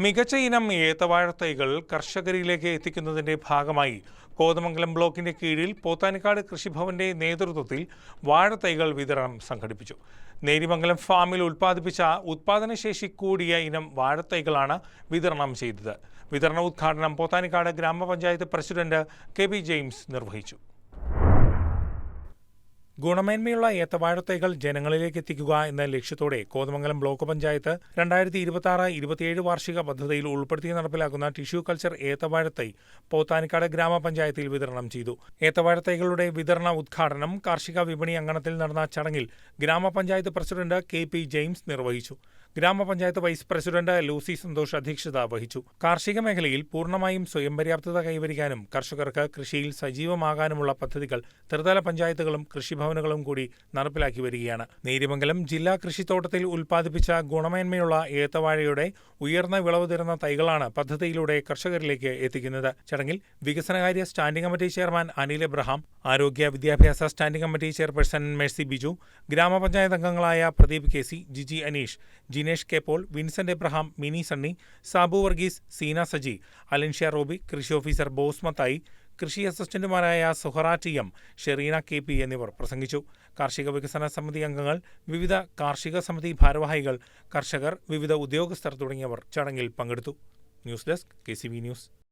മികച്ച ഇനം ഏത്തവാഴത്തൈകൾ കർഷകരിലേക്ക് എത്തിക്കുന്നതിന്റെ ഭാഗമായി കോതമംഗലം ബ്ലോക്കിന്റെ കീഴിൽ പോത്താനിക്കാട് കൃഷിഭവന്റെ നേതൃത്വത്തിൽ വാഴത്തൈകൾ വിതരണം സംഘടിപ്പിച്ചു. നേരിമംഗലം ഫാമിൽ ഉൽപ്പാദിപ്പിച്ച ഉത്പാദനശേഷി കൂടിയ ഇനം വാഴത്തൈകളാണ് വിതരണം ചെയ്തത്. വിതരണ ഉദ്ഘാടനം പോത്താനിക്കാട് ഗ്രാമപഞ്ചായത്ത് പ്രസിഡന്റ് കെ.പി. ജെയിംസ് നിർവഹിച്ചു. ഗുണമേന്മയുള്ള ഏത്തവാഴത്തൈകൾ ജനങ്ങളിലേക്ക് എത്തിക്കുക എന്ന ലക്ഷ്യത്തോടെ കോതമംഗലം ബ്ലോക്ക് പഞ്ചായത്ത് 2026-27 വാർഷിക പദ്ധതിയിൽ ഉൾപ്പെടുത്തി നടപ്പിലാക്കുന്ന ടിഷ്യൂ കൾച്ചർ ഏത്തവാഴത്തൈ പോത്താനിക്കാട് ഗ്രാമപഞ്ചായത്തിൽ വിതരണം ചെയ്തു. ഏത്തവാഴത്തൈകളുടെ വിതരണ ഉദ്ഘാടനം കാർഷിക വിപണി അങ്കണത്തിൽ നടന്ന ചടങ്ങിൽ ഗ്രാമപഞ്ചായത്ത് പ്രസിഡന്റ് കെ.പി. ജെയിംസ് നിർവഹിച്ചു. ഗ്രാമപഞ്ചായത്ത് വൈസ് പ്രസിഡന്റ് ലൂസി സന്തോഷ് അധ്യക്ഷത വഹിച്ചു. കാർഷിക മേഖലയിൽ പൂർണ്ണമായും സ്വയം പര്യാപ്തത കൈവരിക്കാനും കർഷകർക്ക് കൃഷിയിൽ സജീവമാകാനുമുള്ള പദ്ധതികൾ ത്രിതല പഞ്ചായത്തുകളും കൃഷിഭവനുകളും കൂടി നടപ്പിലാക്കി വരികയാണ്. നേരിമംഗലം ജില്ലാ കൃഷിത്തോട്ടത്തിൽ ഉൽപ്പാദിപ്പിച്ച ഗുണമേന്മയുള്ള ഏത്തവാഴയുടെ ഉയർന്ന വിളവ് തരുന്ന തൈകളാണ് പദ്ധതിയിലൂടെ കർഷകരിലേക്ക് എത്തിക്കുന്നത്. ചടങ്ങിൽ വികസനകാര്യ standing committee chairman Anil Abraham, ആരോഗ്യ വിദ്യാഭ്യാസ standing committee chairperson Mercy Biju, ഗ്രാമപഞ്ചായത്ത് അംഗങ്ങളായ പ്രദീപ് കെ.സി, ജിജി അനീഷ്, ജിനേഷ് കെ പോൾ, വിൻസെന്റ് എബ്രഹാം, മിനി സണ്ണി, സാബു വർഗീസ്, സീന സജി, അലൻഷ്യ റോബി, കൃഷി ഓഫീസർ ബോസ് മത്തായി, കൃഷി അസിസ്റ്റന്റുമാരായ സുഹറ ടി.എം, ഷെറീന കെ.പി എന്നിവർ പ്രസംഗിച്ചു. കാർഷിക വികസന സമിതി അംഗങ്ങൾ, വിവിധ കാർഷിക സമിതി ഭാരവാഹികൾ, കർഷകർ, വിവിധ ഉദ്യോഗസ്ഥർ തുടങ്ങിയവർ ചടങ്ങിൽ പങ്കെടുത്തു. News desk KCV news.